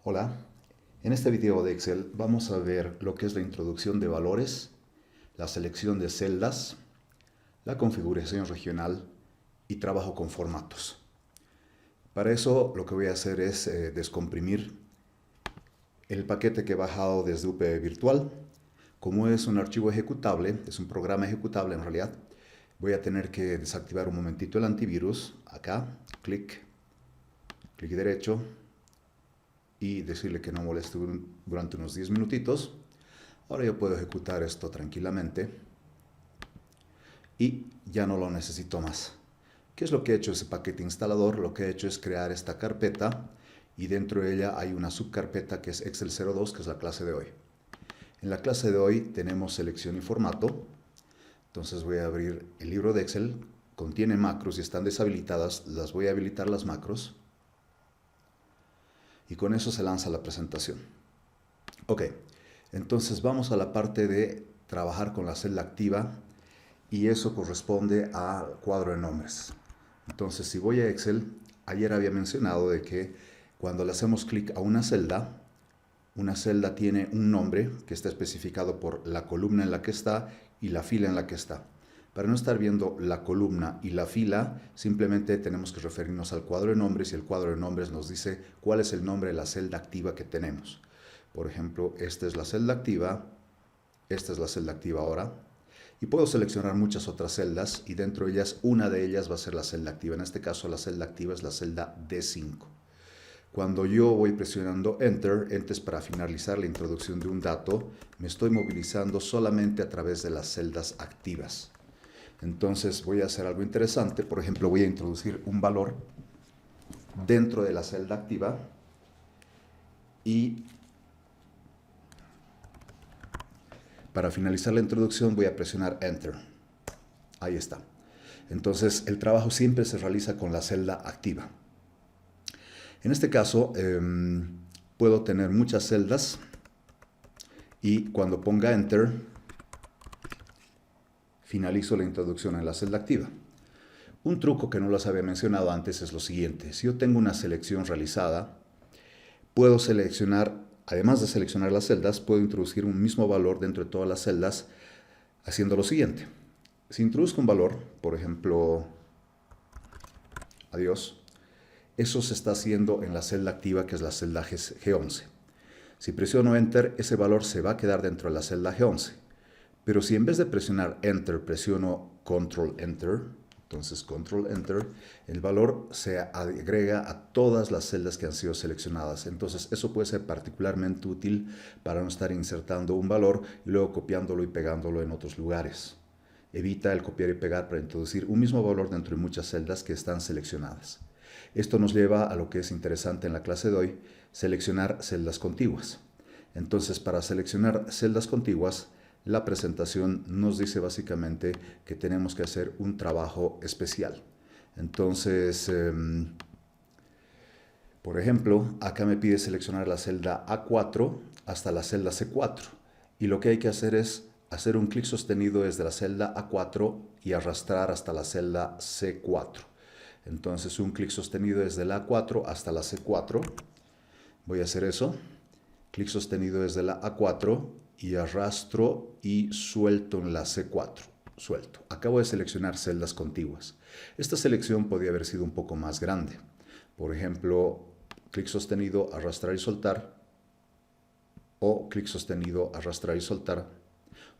Hola, en este video de Excel vamos a ver lo que es la introducción de valores, la selección de celdas, la configuración regional y trabajo con formatos. Para eso lo que voy a hacer es descomprimir el paquete que he bajado desde UPV Virtual. Como es un archivo ejecutable, es un programa ejecutable en realidad, voy a tener que desactivar un momentito el antivirus. Acá, clic derecho, y decirle que no moleste durante unos 10 minutitos. Ahora yo puedo ejecutar esto tranquilamente y ya no lo necesito más. ¿Qué es lo que ha hecho ese paquete instalador? Lo que ha hecho es crear esta carpeta y dentro de ella hay una subcarpeta que es Excel 02, que es la clase de hoy. En la clase de hoy tenemos selección y formato. Entonces voy a abrir el libro de Excel. Contiene macros y están deshabilitadas. Las voy a habilitar las macros. Y con eso se lanza la presentación. Ok, entonces vamos a la parte de trabajar con la celda activa y eso corresponde al cuadro de nombres. Entonces si voy a Excel, ayer había mencionado de que cuando le hacemos clic a una celda tiene un nombre que está especificado por la columna en la que está y la fila en la que está. Para no estar viendo la columna y la fila, simplemente tenemos que referirnos al cuadro de nombres y el cuadro de nombres nos dice cuál es el nombre de la celda activa que tenemos. Por ejemplo, esta es la celda activa, esta es la celda activa ahora, y puedo seleccionar muchas otras celdas y dentro de ellas, una de ellas va a ser la celda activa. En este caso, la celda activa es la celda D5. Cuando yo voy presionando Enter es para finalizar la introducción de un dato, me estoy movilizando solamente a través de las celdas activas. Entonces voy a hacer algo interesante, por ejemplo voy a introducir un valor dentro de la celda activa y para finalizar la introducción voy a presionar Enter. Ahí está. Entonces el trabajo siempre se realiza con la celda activa. En este caso puedo tener muchas celdas y cuando ponga Enter finalizo la introducción en la celda activa. Un truco que no les había mencionado antes es lo siguiente. Si yo tengo una selección realizada, puedo seleccionar, además de seleccionar las celdas, puedo introducir un mismo valor dentro de todas las celdas haciendo lo siguiente. Si introduzco un valor, por ejemplo, adiós, eso se está haciendo en la celda activa que es la celda G11. Si presiono Enter, ese valor se va a quedar dentro de la celda G11. Pero si en vez de presionar Enter, presiono Control Enter, entonces Control Enter, el valor se agrega a todas las celdas que han sido seleccionadas. Entonces eso puede ser particularmente útil para no estar insertando un valor y luego copiándolo y pegándolo en otros lugares. Evita el copiar y pegar para introducir un mismo valor dentro de muchas celdas que están seleccionadas. Esto nos lleva a lo que es interesante en la clase de hoy, seleccionar celdas contiguas. Entonces para seleccionar celdas contiguas, la presentación nos dice básicamente que tenemos que hacer un trabajo especial. Entonces, por ejemplo, acá me pide seleccionar la celda A4 hasta la celda C4. Y lo que hay que hacer es hacer un clic sostenido desde la celda A4 y arrastrar hasta la celda C4. Entonces, un clic sostenido desde la A4 hasta la C4. Voy a hacer eso. Clic sostenido desde la A4 y arrastro y suelto en la C4. Suelto. Acabo de seleccionar celdas contiguas. Esta selección podría haber sido un poco más grande. Por ejemplo, clic sostenido, arrastrar y soltar. O clic sostenido, arrastrar y soltar.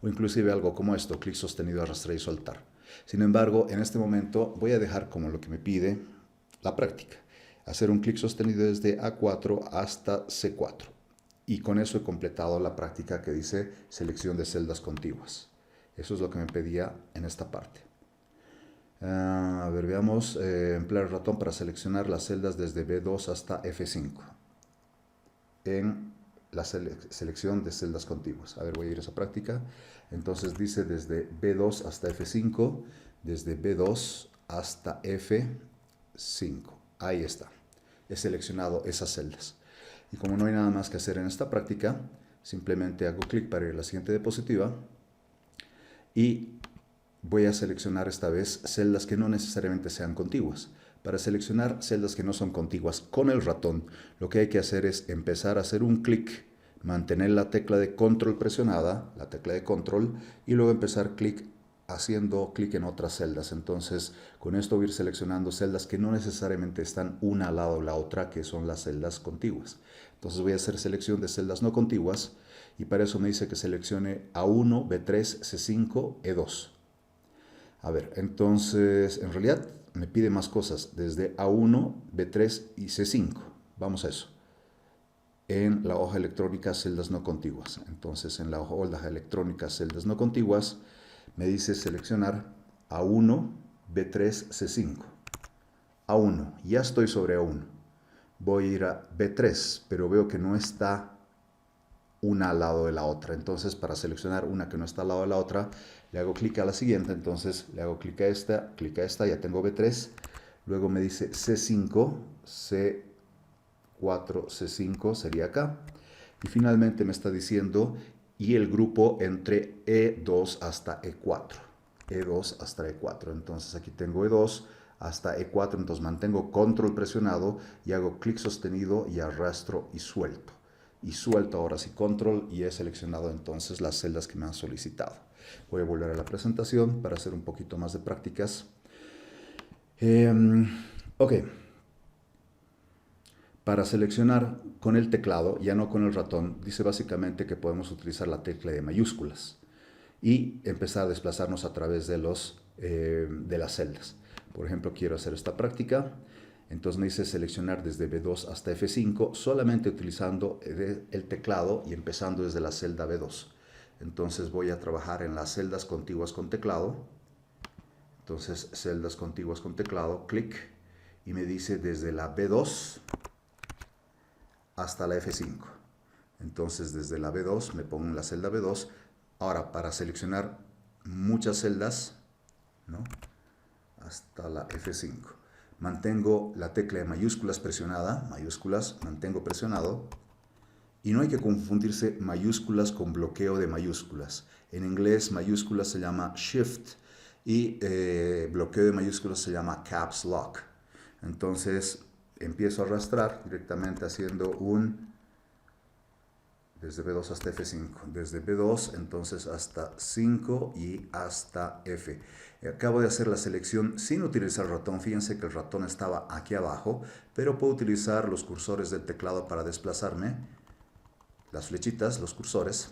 O inclusive algo como esto, clic sostenido, arrastrar y soltar. Sin embargo, en este momento voy a dejar como lo que me pide la práctica. Hacer un clic sostenido desde A4 hasta C4. Y con eso he completado la práctica que dice selección de celdas contiguas. Eso es lo que me pedía en esta parte. A ver, veamos. Emplear el ratón para seleccionar las celdas desde B2 hasta F5. En la selección de celdas contiguas. A ver, voy a ir a esa práctica. Entonces dice desde B2 hasta F5, desde B2 hasta F5. Ahí está. He seleccionado esas celdas. Y como no hay nada más que hacer en esta práctica, simplemente hago clic para ir a la siguiente diapositiva y voy a seleccionar esta vez celdas que no necesariamente sean contiguas. Para seleccionar celdas que no son contiguas con el ratón, lo que hay que hacer es empezar a hacer un clic, mantener la tecla de control presionada, la tecla de control, y luego empezar haciendo clic en otras celdas. Entonces, con esto voy a ir seleccionando celdas que no necesariamente están una al lado de la otra, que son las celdas contiguas. Entonces voy a hacer selección de celdas no contiguas, y para eso me dice que seleccione A1, B3, C5, E2. A ver, entonces, en realidad me pide más cosas, desde A1, B3 y C5. Vamos a eso. En la hoja electrónica, celdas no contiguas. Entonces, en la hoja electrónica, celdas no contiguas, me dice seleccionar A1, B3, C5. A1, ya estoy sobre A1. Voy a ir a B3, pero veo que no está una al lado de la otra. Entonces, para seleccionar una que no está al lado de la otra, le hago clic a la siguiente. Entonces, le hago clic a esta, ya tengo B3. Luego me dice C5, C4, C5 sería acá. Y finalmente me está diciendo, y el grupo entre E2 hasta E4. E2 hasta E4. Entonces, aquí tengo E2 hasta E4. Entonces, mantengo control presionado y hago clic sostenido y arrastro y suelto. Y suelto ahora sí control y he seleccionado entonces las celdas que me han solicitado. Voy a volver a la presentación para hacer un poquito más de prácticas. Ok. Para seleccionar con el teclado, ya no con el ratón, dice básicamente que podemos utilizar la tecla de mayúsculas y empezar a desplazarnos a través de las celdas. Por ejemplo, quiero hacer esta práctica. Entonces me dice seleccionar desde B2 hasta F5 solamente utilizando el teclado y empezando desde la celda B2. Entonces voy a trabajar en las celdas contiguas con teclado. Entonces celdas contiguas con teclado, clic, y me dice desde la B2 hasta la F5. Entonces desde la B2 me pongo en la celda B2. Ahora para seleccionar muchas celdas, ¿no?, hasta la F5. Mantengo la tecla de mayúsculas presionada, mayúsculas, mantengo presionado. Y no hay que confundirse mayúsculas con bloqueo de mayúsculas. En inglés mayúsculas se llama Shift y bloqueo de mayúsculas se llama Caps Lock. Entonces empiezo a arrastrar directamente haciendo desde B2 hasta F5, desde B2 entonces hasta 5 y hasta F. Acabo de hacer la selección sin utilizar el ratón. Fíjense que el ratón estaba aquí abajo, pero puedo utilizar los cursores del teclado para desplazarme, las flechitas, los cursores.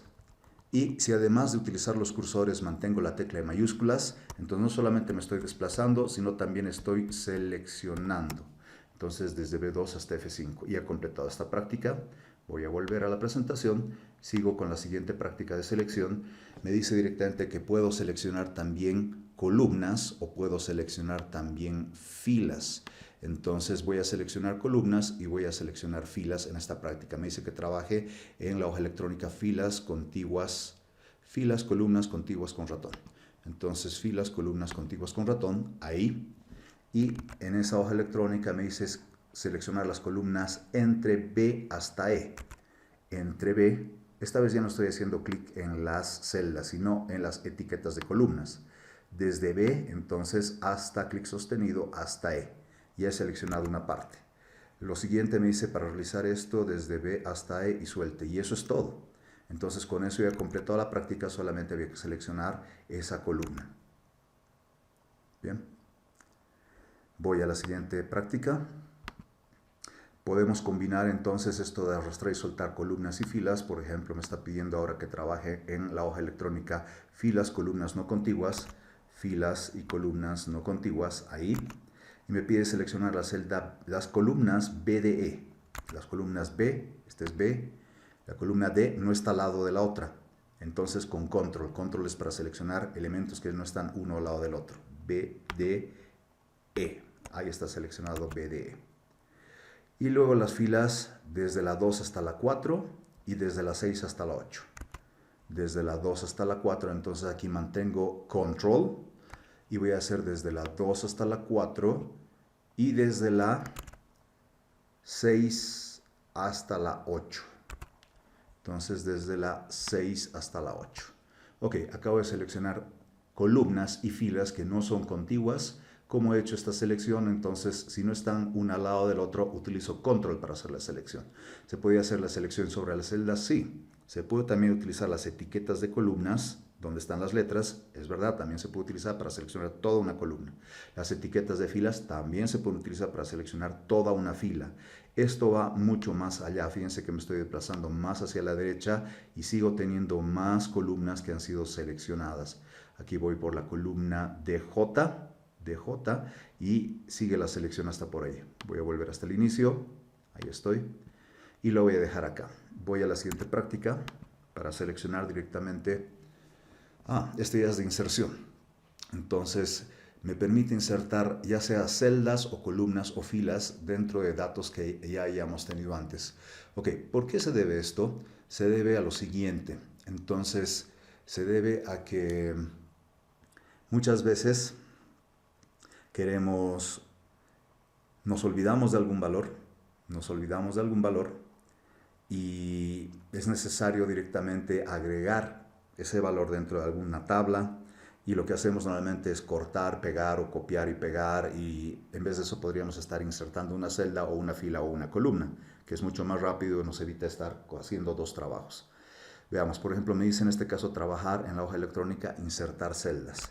Y si además de utilizar los cursores mantengo la tecla de mayúsculas, entonces no solamente me estoy desplazando, sino también estoy seleccionando. Entonces desde B2 hasta F5. Y he completado esta práctica. Voy a volver a la presentación, sigo con la siguiente práctica de selección. Me dice directamente que puedo seleccionar también columnas o puedo seleccionar también filas. Entonces voy a seleccionar columnas y voy a seleccionar filas en esta práctica. Me dice que trabaje en la hoja electrónica filas contiguas, filas, columnas contiguas con ratón. Entonces filas, columnas contiguas con ratón, ahí. Y en esa hoja electrónica me dice seleccionar las columnas entre B hasta E. Entre B, esta vez ya no estoy haciendo clic en las celdas, sino en las etiquetas de columnas. Desde B, entonces, hasta clic sostenido, hasta E. Ya he seleccionado una parte. Lo siguiente me dice para realizar esto desde B hasta E y suelte. Y eso es todo. Entonces, con eso ya he completado la práctica, solamente había que seleccionar esa columna. Bien. Voy a la siguiente práctica. Podemos combinar entonces esto de arrastrar y soltar columnas y filas. Por ejemplo, me está pidiendo ahora que trabaje en la hoja electrónica filas, columnas no contiguas, filas y columnas no contiguas, ahí. Y me pide seleccionar las columnas B de E. Las columnas B, este es B, la columna D no está al lado de la otra. Entonces con control, control es para seleccionar elementos que no están uno al lado del otro. B, D, E. Ahí está seleccionado B, D, E. Y luego las filas desde la 2 hasta la 4 y desde la 6 hasta la 8. Desde la 2 hasta la 4, entonces aquí mantengo control y voy a hacer desde la 2 hasta la 4 y desde la 6 hasta la 8. Entonces desde la 6 hasta la 8. Ok, acabo de seleccionar columnas y filas que no son contiguas ¿Cómo he hecho esta selección? Entonces, si no están uno al lado del otro, utilizo control para hacer la selección. ¿Se puede hacer la selección sobre las celdas? Sí. Se puede también utilizar las etiquetas de columnas, donde están las letras, es verdad, también se puede utilizar para seleccionar toda una columna. Las etiquetas de filas también se pueden utilizar para seleccionar toda una fila. Esto va mucho más allá, fíjense que me estoy desplazando más hacia la derecha y sigo teniendo más columnas que han sido seleccionadas. Aquí voy por la columna DJ, y sigue la selección hasta por ahí. Voy a volver hasta el inicio, ahí estoy, y lo voy a dejar acá. Voy a la siguiente práctica para seleccionar directamente. Este ya es de inserción. Entonces, me permite insertar ya sea celdas o columnas o filas dentro de datos que ya hayamos tenido antes. Ok, ¿por qué se debe esto? Se debe a lo siguiente. Entonces, se debe a que muchas veces nos olvidamos de algún valor y es necesario directamente agregar ese valor dentro de alguna tabla, y lo que hacemos normalmente es cortar, pegar o copiar y pegar, y en vez de eso podríamos estar insertando una celda o una fila o una columna, que es mucho más rápido y nos evita estar haciendo dos trabajos. Veamos, por ejemplo, me dice en este caso trabajar en la hoja electrónica, insertar celdas.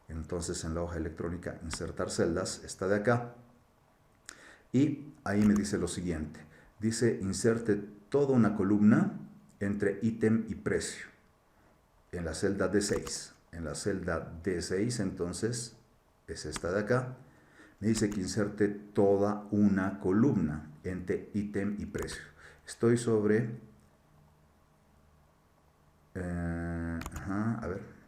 Entonces en la hoja electrónica insertar celdas está de acá, y ahí me dice lo siguiente. Dice inserte toda una columna entre ítem y precio en la celda D6. En la celda D6, entonces, es esta de acá. Me dice que inserte toda una columna entre ítem y precio. Estoy sobre... a ver.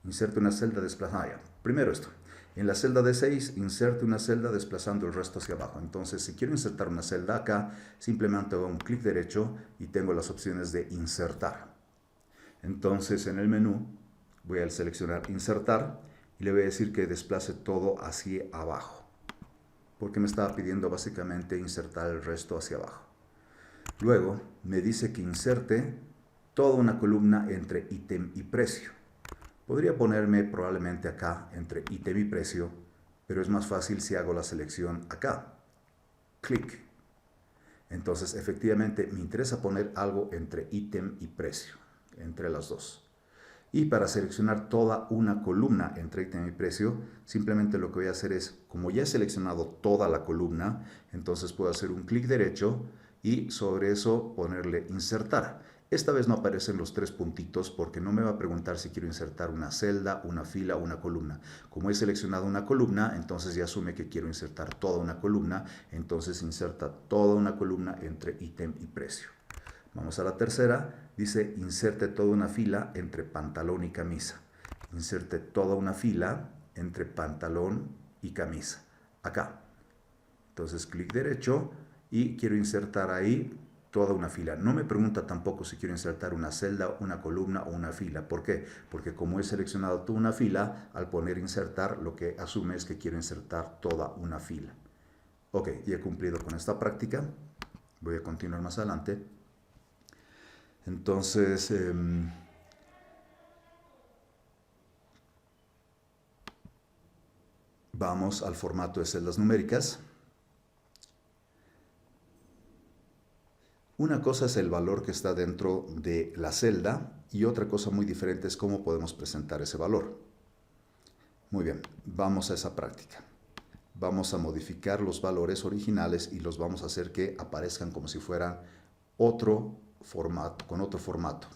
Inserte una celda desplazada. Primero esto. En la celda D6, inserte una celda desplazando el resto hacia abajo. Entonces, si quiero insertar una celda acá, simplemente hago un clic derecho y tengo las opciones de insertar. Entonces, en el menú voy a seleccionar insertar y le voy a decir que desplace todo hacia abajo, porque me estaba pidiendo básicamente insertar el resto hacia abajo. Luego me dice que inserte toda una columna entre ítem y precio. Podría ponerme probablemente acá entre ítem y precio, pero es más fácil si hago la selección acá. Clic. Entonces, efectivamente, me interesa poner algo entre ítem y precio, entre las dos. Y para seleccionar toda una columna entre ítem y precio, simplemente lo que voy a hacer es, como ya he seleccionado toda la columna, entonces puedo hacer un clic derecho y sobre eso ponerle insertar. Esta vez no aparecen los tres puntitos porque no me va a preguntar si quiero insertar una celda, una fila o una columna. Como he seleccionado una columna, entonces ya asume que quiero insertar toda una columna, entonces inserta toda una columna entre ítem y precio. Vamos a la tercera, dice inserte toda una fila entre pantalón y camisa. Inserte toda una fila entre pantalón y camisa. Acá. Entonces clic derecho y quiero insertar ahí toda una fila. No me pregunta tampoco si quiero insertar una celda, una columna o una fila. ¿Por qué? Porque como he seleccionado toda una fila, al poner insertar, lo que asume es que quiero insertar toda una fila. Ok, ya he cumplido con esta práctica. Voy a continuar más adelante. Entonces, vamos al formato de celdas numéricas. Una cosa es el valor que está dentro de la celda y otra cosa muy diferente es cómo podemos presentar ese valor. Muy bien, vamos a esa práctica. Vamos a modificar los valores originales y los vamos a hacer que aparezcan como si fueran otro formato, con otro formato.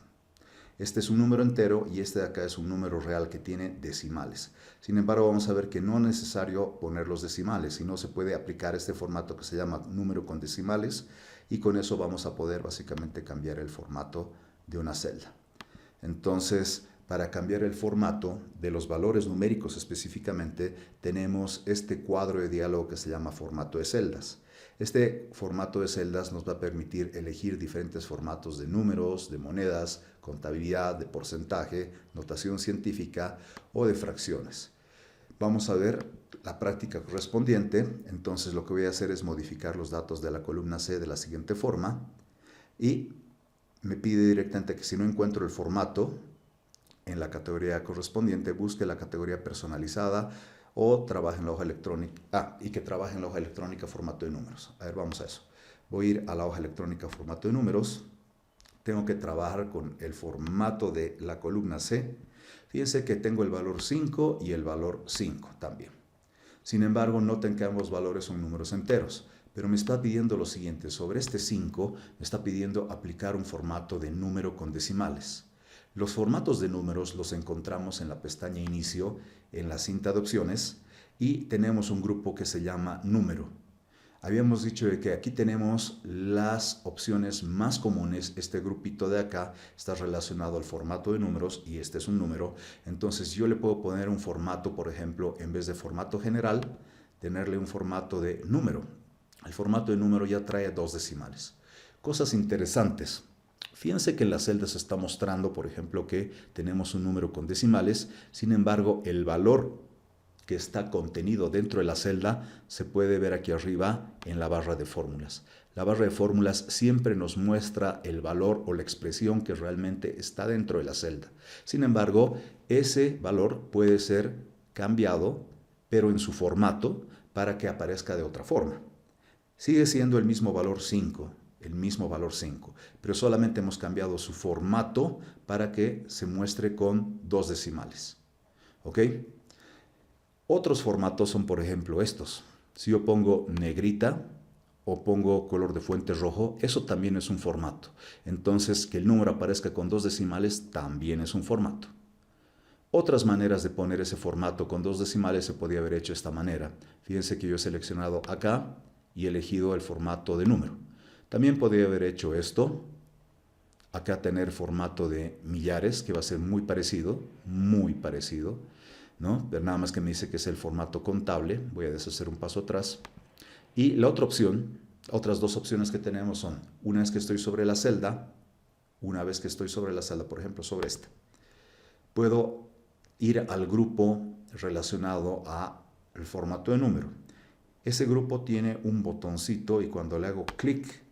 Este es un número entero y este de acá es un número real que tiene decimales. Sin embargo, vamos a ver que no es necesario poner los decimales, sino se puede aplicar este formato que se llama número con decimales, y con eso vamos a poder básicamente cambiar el formato de una celda. Entonces, para cambiar el formato de los valores numéricos específicamente, tenemos este cuadro de diálogo que se llama formato de celdas. Este formato de celdas nos va a permitir elegir diferentes formatos de números, de monedas, contabilidad, de porcentaje, notación científica o de fracciones. Vamos a ver la práctica correspondiente. Entonces lo que voy a hacer es modificar los datos de la columna C de la siguiente forma, y me pide directamente que si no encuentro el formato en la categoría correspondiente, busque la categoría personalizada o trabaje en la hoja electrónica, y que trabaje en la hoja electrónica formato de números. A ver, vamos a eso. Voy a ir a la hoja electrónica formato de números. Tengo que trabajar con el formato de la columna C. Fíjense que tengo el valor 5 y el valor 5 también. Sin embargo, noten que ambos valores son números enteros, pero me está pidiendo lo siguiente. Sobre este 5 me está pidiendo aplicar un formato de número con decimales. Los formatos de números los encontramos en la pestaña Inicio, en la cinta de opciones, y tenemos un grupo que se llama Número. Habíamos dicho que aquí tenemos las opciones más comunes. Este grupito de acá está relacionado al formato de números y este es un número. Entonces yo le puedo poner un formato, por ejemplo, en vez de formato general, tenerle un formato de número. El formato de número ya trae 2 decimales. Cosas interesantes. Fíjense que en la celda se está mostrando, por ejemplo, que tenemos un número con decimales. Sin embargo, el valor que está contenido dentro de la celda se puede ver aquí arriba en la barra de fórmulas. La barra de fórmulas siempre nos muestra el valor o la expresión que realmente está dentro de la celda. Sin embargo, ese valor puede ser cambiado, pero en su formato, para que aparezca de otra forma. Sigue siendo el mismo valor 5, pero solamente hemos cambiado su formato para que se muestre con 2 decimales. ¿Ok? Otros formatos son, por ejemplo, estos. Si yo pongo negrita o pongo color de fuente rojo, eso también es un formato. Entonces, que el número aparezca con 2 decimales también es un formato. Otras maneras de poner ese formato con 2 decimales se podía haber hecho de esta manera. Fíjense que yo he seleccionado acá y he elegido el formato de número. También podría haber hecho esto. Acá tener formato de millares, que va a ser muy parecido, ¿no? Pero nada más que me dice que es el formato contable. Voy a deshacer un paso atrás. Y la otra opción, otras 2 opciones que tenemos son, una vez que estoy sobre la celda, por ejemplo, sobre esta, puedo ir al grupo relacionado al formato de número. Ese grupo tiene un botoncito y cuando le hago clic,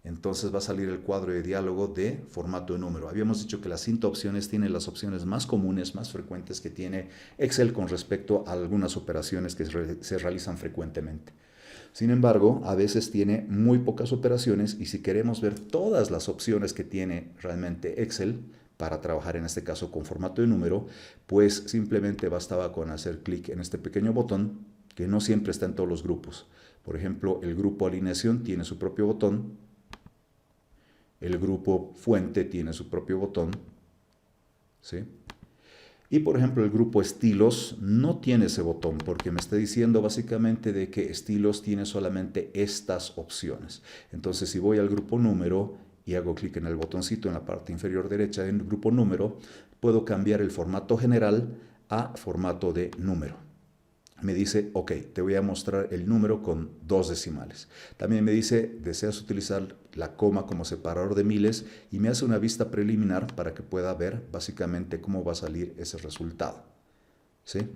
entonces va a salir el cuadro de diálogo de formato de número. Habíamos dicho que la cinta opciones tiene las opciones más comunes, más frecuentes que tiene Excel con respecto a algunas operaciones que se realizan frecuentemente. Sin embargo, a veces tiene muy pocas operaciones y si queremos ver todas las opciones que tiene realmente Excel para trabajar en este caso con formato de número, pues simplemente bastaba con hacer clic en este pequeño botón que no siempre está en todos los grupos. Por ejemplo, el grupo alineación tiene su propio botón. El grupo fuente tiene su propio botón, ¿sí? Y por ejemplo el grupo estilos no tiene ese botón porque me está diciendo básicamente de que estilos tiene solamente estas opciones. Entonces si voy al grupo número y hago clic en el botoncito en la parte inferior derecha del grupo número, puedo cambiar el formato general a formato de número. Me dice, ok, te voy a mostrar el número con 2 decimales. También me dice, deseas utilizar la coma como separador de miles y me hace una vista preliminar para que pueda ver básicamente cómo va a salir ese resultado. ¿Sí?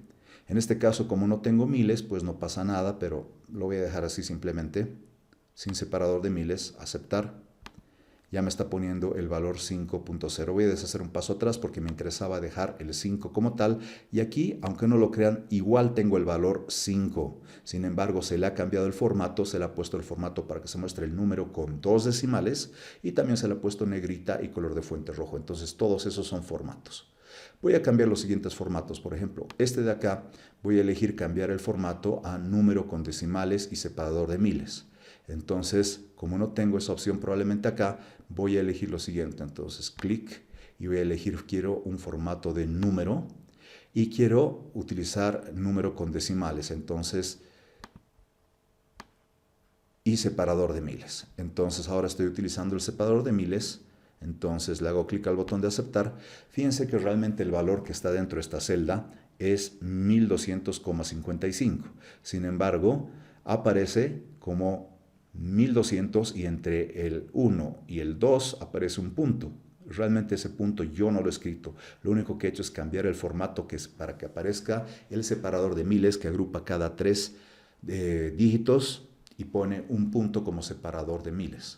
En este caso, como no tengo miles, pues no pasa nada, pero lo voy a dejar así simplemente, sin separador de miles, aceptar. Ya me está poniendo el valor 5.0. Voy a deshacer un paso atrás porque me interesaba dejar el 5 como tal. Y aquí, aunque no lo crean, igual tengo el valor 5. Sin embargo, se le ha cambiado el formato, se le ha puesto el formato para que se muestre el número con 2 decimales y también se le ha puesto negrita y color de fuente rojo. Entonces, todos esos son formatos. Voy a cambiar los siguientes formatos. Por ejemplo, este de acá, voy a elegir cambiar el formato a número con decimales y separador de miles. Entonces, como no tengo esa opción probablemente acá, voy a elegir lo siguiente. Entonces, clic y voy a elegir, quiero un formato de número y quiero utilizar número con decimales. Entonces, y separador de miles. Entonces, ahora estoy utilizando el separador de miles. Entonces, le hago clic al botón de aceptar. Fíjense que realmente el valor que está dentro de esta celda es 1200,55. Sin embargo, aparece como 1200 y entre el 1 y el 2 aparece un punto. Realmente ese punto yo no lo he escrito. Lo único que he hecho es cambiar el formato que es para que aparezca el separador de miles que agrupa cada 3 dígitos y pone un punto como separador de miles.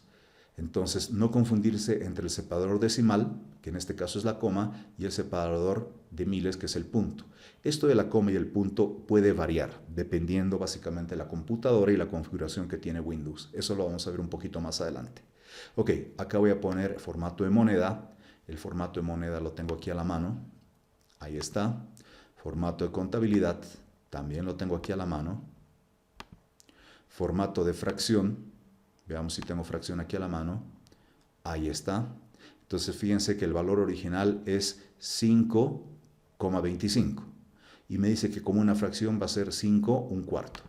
Entonces, no confundirse entre el separador decimal, que en este caso es la coma, y el separador de miles, que es el punto. Esto de la coma y el punto puede variar, dependiendo básicamente de la computadora y la configuración que tiene Windows. Eso lo vamos a ver un poquito más adelante. Ok, acá voy a poner formato de moneda. El formato de moneda lo tengo aquí a la mano. Ahí está. Formato de contabilidad, también lo tengo aquí a la mano. Formato de fracción, veamos si tengo fracción aquí a la mano. Ahí está. Entonces fíjense que el valor original es 5,25. Y me dice que como una fracción va a ser 5 un cuarto.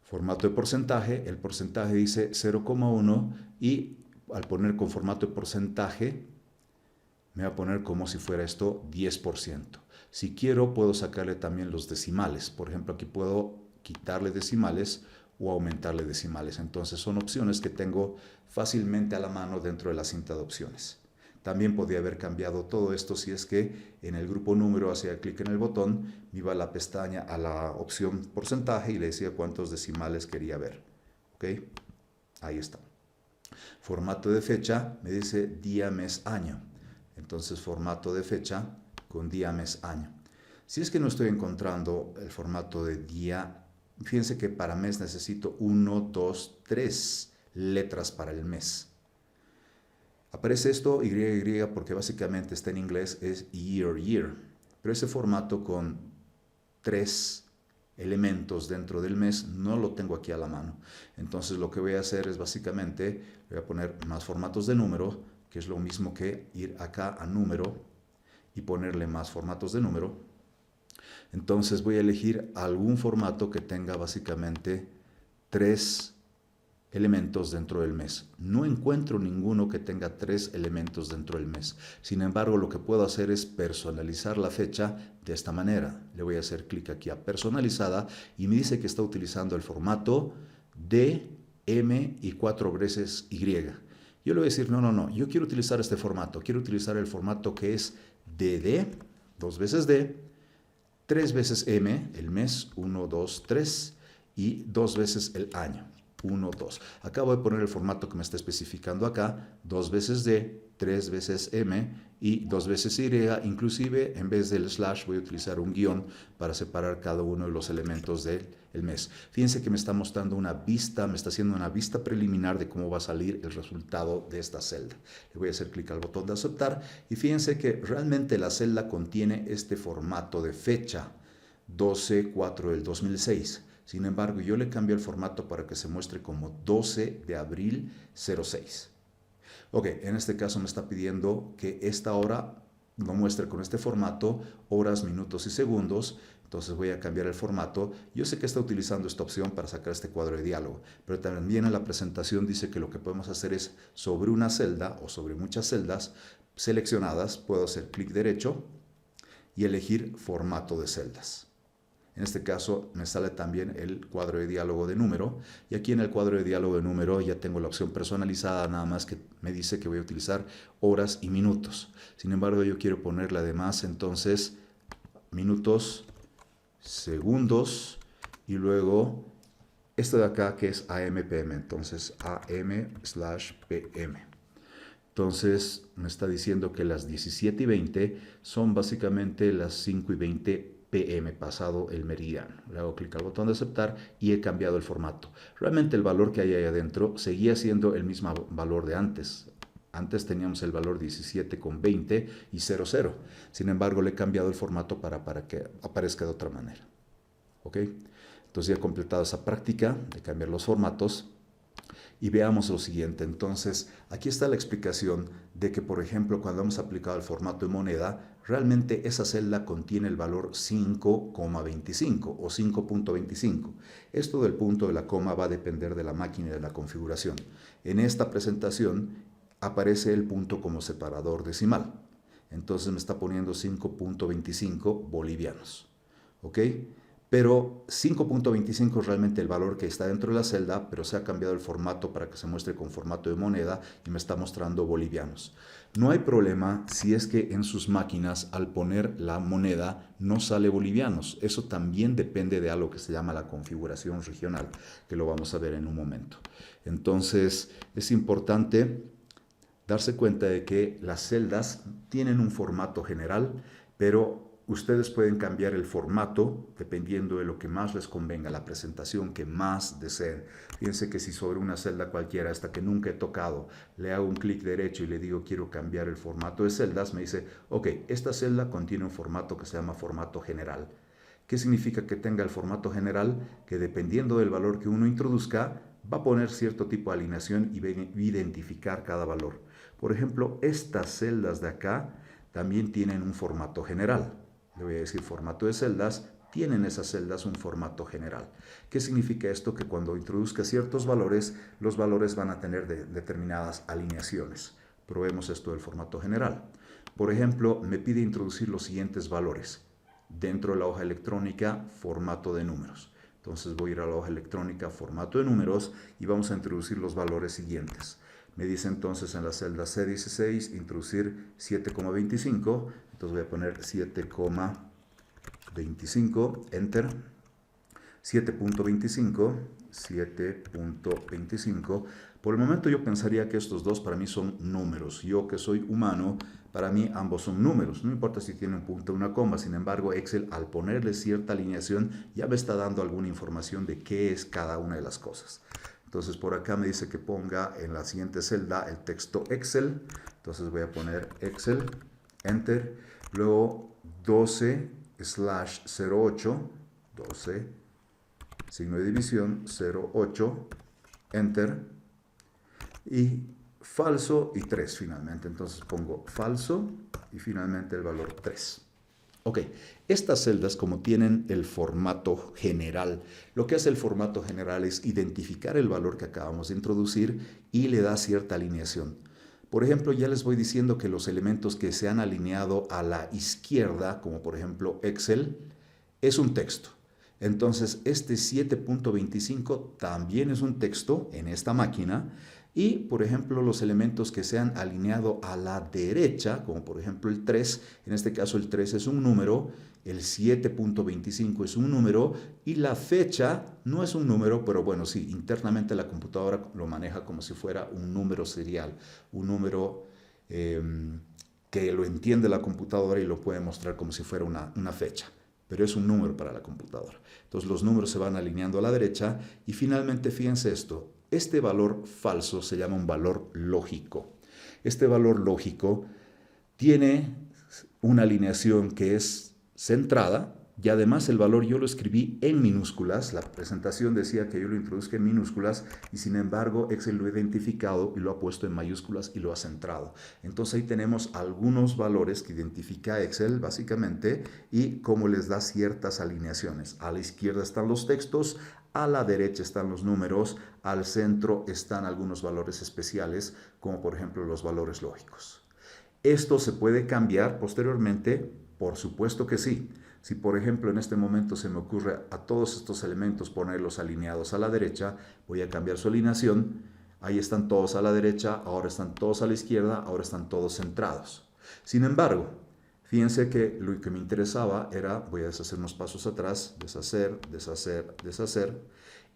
Formato de porcentaje, el porcentaje dice 0,1 y al poner con formato de porcentaje, me va a poner como si fuera esto 10%. Si quiero, puedo sacarle también los decimales. Por ejemplo, aquí puedo quitarle decimales o aumentarle decimales. Entonces son opciones que tengo fácilmente a la mano dentro de la cinta de opciones. También podría haber cambiado todo esto si es que en el grupo número hacía clic en el botón, me iba a la pestaña, a la opción porcentaje y le decía cuántos decimales quería ver. ¿Ok? Ahí está. Formato de fecha me dice día, mes, año. Entonces formato de fecha con día, mes, año. Si es que no estoy encontrando el formato de día, fíjense que para mes necesito 1, 2, 3 letras para el mes. Aparece esto YY porque básicamente está en inglés, es year. Pero ese formato con 3 elementos dentro del mes no lo tengo aquí a la mano. Entonces lo que voy a hacer es básicamente, voy a poner más formatos de número, que es lo mismo que ir acá a número y ponerle más formatos de número. Entonces voy a elegir algún formato que tenga básicamente 3 elementos dentro del mes. No encuentro ninguno que tenga 3 elementos dentro del mes. Sin embargo, lo que puedo hacer es personalizar la fecha de esta manera. Le voy a hacer clic aquí a personalizada y me dice que está utilizando el formato D, M y 4 veces Y. Yo le voy a decir, no, yo quiero utilizar este formato. Quiero utilizar el formato que es DD, 2 veces D, 3 veces M, el mes, 1, 2, 3, y 2 veces el año. 1, 2. Acá voy a poner el formato que me está especificando acá, 2 veces D, 3 veces M y 2 veces Y, inclusive en vez del slash voy a utilizar un guión para separar cada uno de los elementos del mes. Fíjense que me está mostrando una vista, me está haciendo una vista preliminar de cómo va a salir el resultado de esta celda. Le voy a hacer clic al botón de aceptar y fíjense que realmente la celda contiene este formato de fecha, 12/4 del 2006. Sin embargo, yo le cambio el formato para que se muestre como 12 de abril 06. Ok, en este caso me está pidiendo que esta hora lo muestre con este formato, horas, minutos y segundos. Entonces voy a cambiar el formato. Yo sé que está utilizando esta opción para sacar este cuadro de diálogo, pero también en la presentación dice que lo que podemos hacer es sobre una celda o sobre muchas celdas seleccionadas, puedo hacer clic derecho y elegir formato de celdas. En este caso me sale también el cuadro de diálogo de número y aquí en el cuadro de diálogo de número ya tengo la opción personalizada, nada más que me dice que voy a utilizar horas y minutos. Sin embargo, yo quiero ponerle además entonces minutos, segundos y luego esto de acá que es AM/PM, entonces AM/PM. Entonces me está diciendo que las 17:20 son básicamente las 5:20 PM pasado el meridiano. Le hago clic al botón de aceptar y he cambiado el formato. Realmente el valor que hay ahí adentro seguía siendo el mismo valor de antes. Antes teníamos el valor 17,20 y 00. Sin embargo, le he cambiado el formato para que aparezca de otra manera. ¿Ok? Entonces ya he completado esa práctica de cambiar los formatos. Y veamos lo siguiente. Entonces, aquí está la explicación de que, por ejemplo, cuando hemos aplicado el formato de moneda, realmente esa celda contiene el valor 5,25 o 5.25. Esto del punto de la coma va a depender de la máquina y de la configuración. En esta presentación aparece el punto como separador decimal. Entonces me está poniendo 5.25 bolivianos. ¿Ok? pero 5.25 es realmente el valor que está dentro de la celda, pero se ha cambiado el formato para que se muestre con formato de moneda y me está mostrando bolivianos. No hay problema si es que en sus máquinas al poner la moneda no sale bolivianos. Eso también depende de algo que se llama la configuración regional, que lo vamos a ver en un momento. Entonces es importante darse cuenta de que las celdas tienen un formato general, pero ustedes pueden cambiar el formato dependiendo de lo que más les convenga, la presentación que más deseen. Fíjense que si sobre una celda cualquiera, esta que nunca he tocado, le hago un clic derecho y le digo quiero cambiar el formato de celdas, me dice, ok, esta celda contiene un formato que se llama formato general. ¿Qué significa que tenga el formato general? Que dependiendo del valor que uno introduzca, va a poner cierto tipo de alineación y va a identificar cada valor. Por ejemplo, estas celdas de acá también tienen un formato general. Le voy a decir formato de celdas, tienen esas celdas un formato general. ¿Qué significa esto? Que cuando introduzca ciertos valores, los valores van a tener determinadas alineaciones. Probemos esto del formato general. Por ejemplo, me pide introducir los siguientes valores. Dentro de la hoja electrónica, formato de números. Entonces voy a ir a la hoja electrónica, formato de números, y vamos a introducir los valores siguientes. Me dice entonces en la celda C16 introducir 7,25, entonces voy a poner 7,25, enter, 7.25, 7.25. Por el momento yo pensaría que estos dos para mí son números. Yo que soy humano, para mí ambos son números. No importa si tiene un punto o una coma. Sin embargo, Excel al ponerle cierta alineación ya me está dando alguna información de qué es cada una de las cosas. Entonces por acá me dice que ponga en la siguiente celda el texto Excel. Entonces voy a poner Excel, enter. Luego 12/08, 12, signo de división, 08, enter. Y falso y 3 finalmente. Entonces pongo falso y finalmente el valor 3. Ok, estas celdas como tienen el formato general, lo que hace el formato general es identificar el valor que acabamos de introducir y le da cierta alineación. Por ejemplo, ya les voy diciendo que los elementos que se han alineado a la izquierda, como por ejemplo Excel, es un texto. Entonces, este 7.25 también es un texto en esta máquina. Y, por ejemplo, los elementos que se han alineado a la derecha, como por ejemplo el 3, en este caso el 3 es un número, el 7.25 es un número y la fecha no es un número, pero bueno, sí, internamente la computadora lo maneja como si fuera un número serial, un número que lo entiende la computadora y lo puede mostrar como si fuera una fecha. Pero es un número para la computadora. Entonces los números se van alineando a la derecha y finalmente fíjense esto. Este valor falso se llama un valor lógico. Este valor lógico tiene una alineación que es centrada y además el valor yo lo escribí en minúsculas. La presentación decía que yo lo introduzca en minúsculas y sin embargo Excel lo ha identificado y lo ha puesto en mayúsculas y lo ha centrado. Entonces ahí tenemos algunos valores que identifica Excel básicamente y cómo les da ciertas alineaciones. A la izquierda están los textos, a la derecha están los números, al centro están algunos valores especiales, como por ejemplo los valores lógicos. ¿Esto se puede cambiar posteriormente? Por supuesto que sí. Si por ejemplo en este momento se me ocurre a todos estos elementos ponerlos alineados a la derecha, voy a cambiar su alineación. Ahí están todos a la derecha, ahora están todos a la izquierda, ahora están todos centrados. Sin embargo, fíjense que lo que me interesaba era, voy a deshacer unos pasos atrás, deshacer, deshacer, deshacer,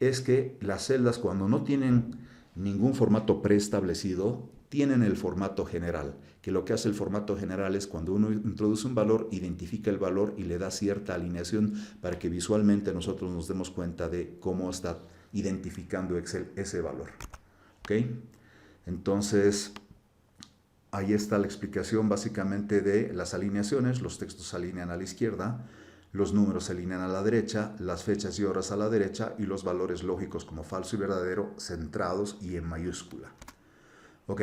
es que las celdas cuando no tienen ningún formato preestablecido, tienen el formato general, que lo que hace el formato general es cuando uno introduce un valor, identifica el valor y le da cierta alineación para que visualmente nosotros nos demos cuenta de cómo está identificando Excel ese valor. ¿Ok? Entonces, ahí está la explicación básicamente de las alineaciones. Los textos se alinean a la izquierda, los números se alinean a la derecha, las fechas y horas a la derecha y los valores lógicos como falso y verdadero centrados y en mayúscula. Ok,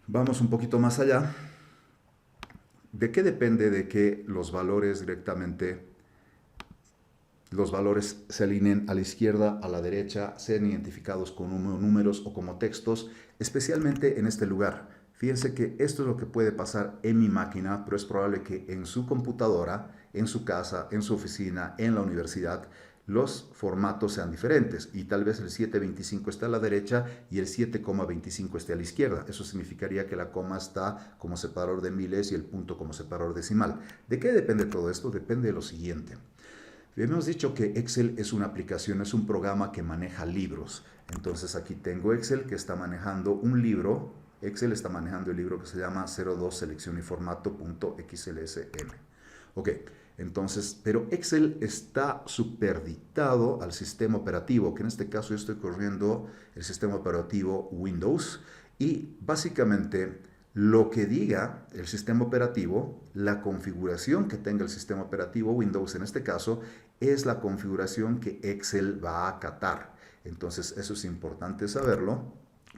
vamos un poquito más allá. ¿De qué depende de que los valores directamente, los valores se alineen a la izquierda, a la derecha, sean identificados como números o como textos, especialmente en este lugar? Fíjense que esto es lo que puede pasar en mi máquina, pero es probable que en su computadora en su casa, en su oficina, en la universidad, los formatos sean diferentes y tal vez el 7.25 esté a la derecha y el 7,25 esté a la izquierda. Eso significaría que la coma está como separador de miles y el punto como separador decimal. ¿De qué depende todo esto? Depende de lo siguiente. Hemos dicho que Excel es una aplicación, es un programa que maneja libros. Entonces aquí tengo Excel que está manejando un libro. Excel está manejando el libro que se llama 02 selección y formato.xlsm. Ok, entonces, pero Excel está superditado al sistema operativo, que en este caso yo estoy corriendo el sistema operativo Windows y básicamente lo que diga el sistema operativo, la configuración que tenga el sistema operativo Windows en este caso, es la configuración que Excel va a acatar. Entonces eso es importante saberlo.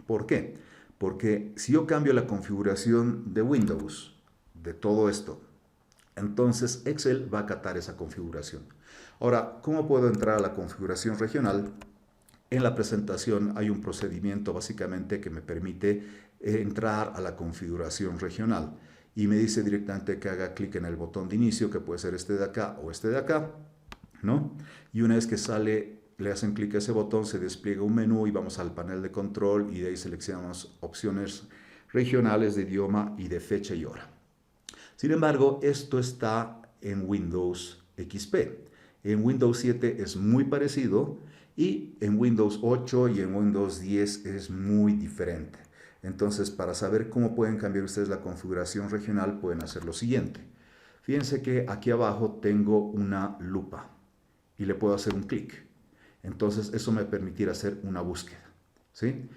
¿Por qué? Porque si yo cambio la configuración de Windows, de todo esto, entonces Excel va a acatar esa configuración. Ahora, ¿cómo puedo entrar a la configuración regional? En la presentación hay un procedimiento básicamente que me permite entrar a la configuración regional y me dice directamente que haga clic en el botón de inicio, que puede ser este de acá o este de acá, ¿no? Y una vez que sale, le hacen clic a ese botón, se despliega un menú y vamos al panel de control y de ahí seleccionamos opciones regionales de idioma y de fecha y hora. Sin embargo, esto está en Windows XP. En Windows 7 es muy parecido y en Windows 8 y en Windows 10 es muy diferente. Entonces, para saber cómo pueden cambiar ustedes la configuración regional, pueden hacer lo siguiente. Fíjense que aquí abajo tengo una lupa y le puedo hacer un clic. Entonces, eso me permitirá hacer una búsqueda, ¿sí?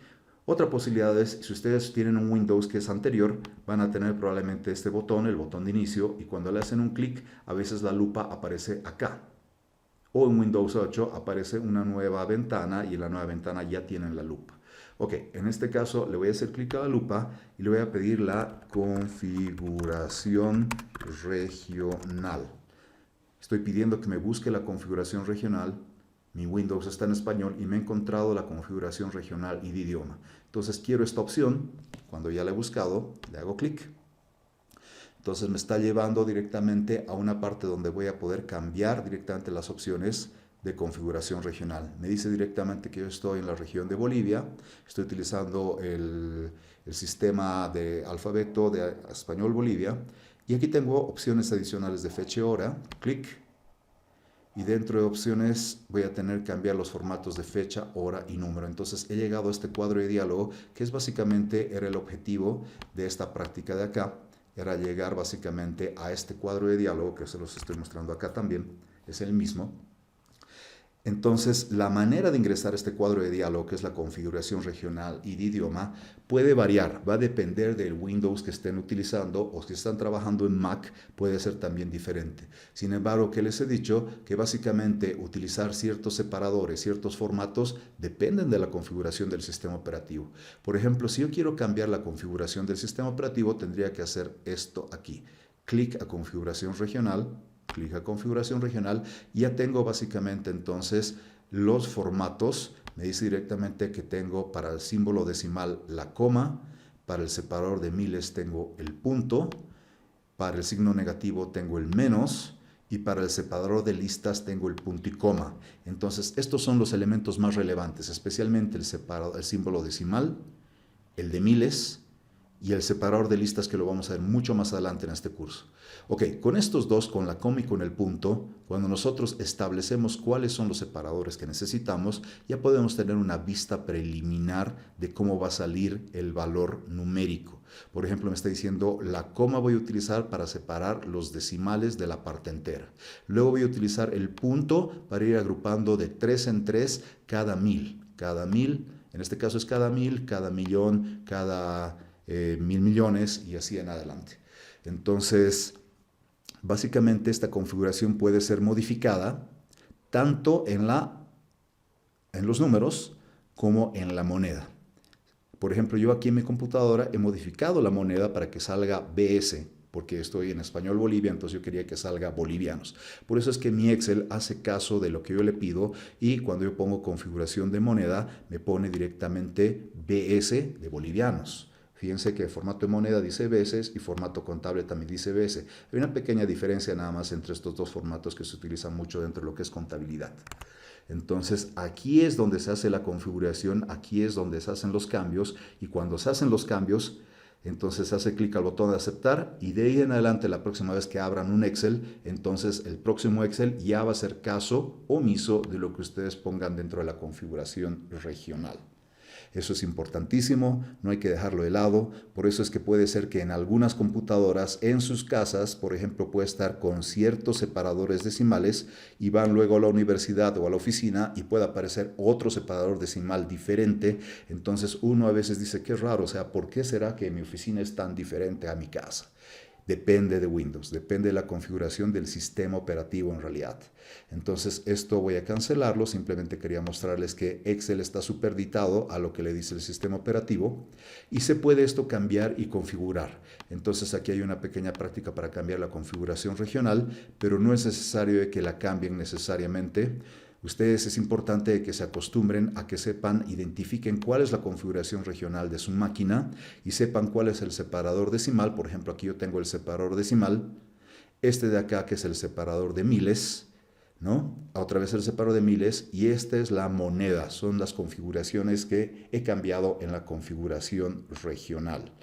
Otra posibilidad es, si ustedes tienen un Windows que es anterior, van a tener probablemente este botón, el botón de inicio, y cuando le hacen un clic, a veces la lupa aparece acá. O en Windows 8 aparece una nueva ventana y en la nueva ventana ya tienen la lupa. Ok, en este caso le voy a hacer clic a la lupa y le voy a pedir la configuración regional. Estoy pidiendo que me busque la configuración regional. Mi Windows está en español y me he encontrado la configuración regional y de idioma. Entonces quiero esta opción. Cuando ya la he buscado, le hago clic. Entonces me está llevando directamente a una parte donde voy a poder cambiar directamente las opciones de configuración regional. Me dice directamente que yo estoy en la región de Bolivia. Estoy utilizando el sistema de alfabeto de español Bolivia. Y aquí tengo opciones adicionales de fecha y hora. Clic. Y dentro de opciones voy a tener que cambiar los formatos de fecha, hora y número. Entonces he llegado a este cuadro de diálogo que es básicamente era el objetivo de esta práctica de acá. Era llegar básicamente a este cuadro de diálogo que se los estoy mostrando acá también. Es el mismo. Entonces, la manera de ingresar a este cuadro de diálogo, que es la configuración regional y de idioma, puede variar. Va a depender del Windows que estén utilizando o si están trabajando en Mac, puede ser también diferente. Sin embargo, que les he dicho que básicamente utilizar ciertos separadores, ciertos formatos, dependen de la configuración del sistema operativo. Por ejemplo, si yo quiero cambiar la configuración del sistema operativo, tendría que hacer esto aquí. Clic a configuración regional. Clic a configuración regional y ya tengo básicamente entonces los formatos. Me dice directamente que tengo para el símbolo decimal la coma, para el separador de miles tengo el punto, para el signo negativo tengo el menos y para el separador de listas tengo el punto y coma. Entonces estos son los elementos más relevantes, especialmente el símbolo decimal, el de miles y el separador de listas que lo vamos a ver mucho más adelante en este curso. Ok, con estos dos, con la coma y con el punto, cuando nosotros establecemos cuáles son los separadores que necesitamos, ya podemos tener una vista preliminar de cómo va a salir el valor numérico. Por ejemplo, me está diciendo la coma voy a utilizar para separar los decimales de la parte entera. Luego voy a utilizar el punto para ir agrupando de 3 en 3 cada mil. Cada mil, en este caso es cada mil, cada millón, cada 1.000 millones y así en adelante. Entonces, básicamente esta configuración puede ser modificada tanto en los números como en la moneda. Por ejemplo, yo aquí en mi computadora he modificado la moneda para que salga BS, porque estoy en español Bolivia, entonces yo quería que salga bolivianos. Por eso es que mi Excel hace caso de lo que yo le pido y cuando yo pongo configuración de moneda, me pone directamente BS de bolivianos. Fíjense que formato de moneda dice veces y formato contable también dice veces. Hay una pequeña diferencia nada más entre estos dos formatos que se utilizan mucho dentro de lo que es contabilidad. Entonces, aquí es donde se hace la configuración, aquí es donde se hacen los cambios, y cuando se hacen los cambios, entonces se hace clic al botón de aceptar, y de ahí en adelante, la próxima vez que abran un Excel, entonces el próximo Excel ya va a hacer caso omiso de lo que ustedes pongan dentro de la configuración regional. Eso es importantísimo, no hay que dejarlo de lado. Por eso es que puede ser que en algunas computadoras, en sus casas, por ejemplo, puede estar con ciertos separadores decimales y van luego a la universidad o a la oficina y puede aparecer otro separador decimal diferente. Entonces uno a veces dice, qué raro, o sea, ¿por qué será que mi oficina es tan diferente a mi casa? Depende de Windows, depende de la configuración del sistema operativo en realidad. Entonces esto voy a cancelarlo, simplemente quería mostrarles que Excel está superditado a lo que le dice el sistema operativo y se puede esto cambiar y configurar. Entonces aquí hay una pequeña práctica para cambiar la configuración regional, pero no es necesario que la cambien necesariamente. Ustedes es importante que se acostumbren a que sepan, identifiquen cuál es la configuración regional de su máquina y sepan cuál es el separador decimal. Por ejemplo, aquí yo tengo el separador decimal, este de acá que es el separador de miles, ¿no? Otra vez el separador de miles y esta es la moneda. Son las configuraciones que he cambiado en la configuración regional.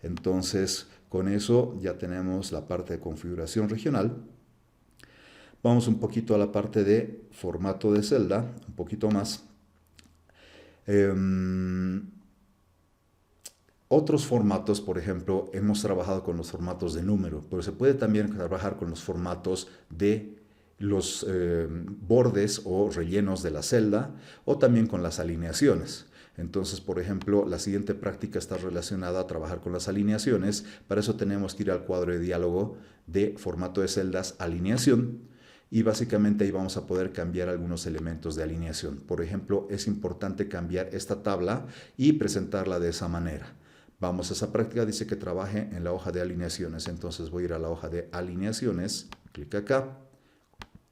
Entonces, con eso ya tenemos la parte de configuración regional. Vamos un poquito a la parte de formato de celda, un poquito más. Otros formatos, por ejemplo, hemos trabajado con los formatos de número, pero se puede también trabajar con los formatos de los bordes o rellenos de la celda o también con las alineaciones. Entonces, por ejemplo, la siguiente práctica está relacionada a trabajar con las alineaciones. Para eso tenemos que ir al cuadro de diálogo de formato de celdas, alineación. Y básicamente ahí vamos a poder cambiar algunos elementos de alineación. Por ejemplo, es importante cambiar esta tabla y presentarla de esa manera. Vamos a esa práctica, dice que trabaje en la hoja de alineaciones. Entonces voy a ir a la hoja de alineaciones, clic acá,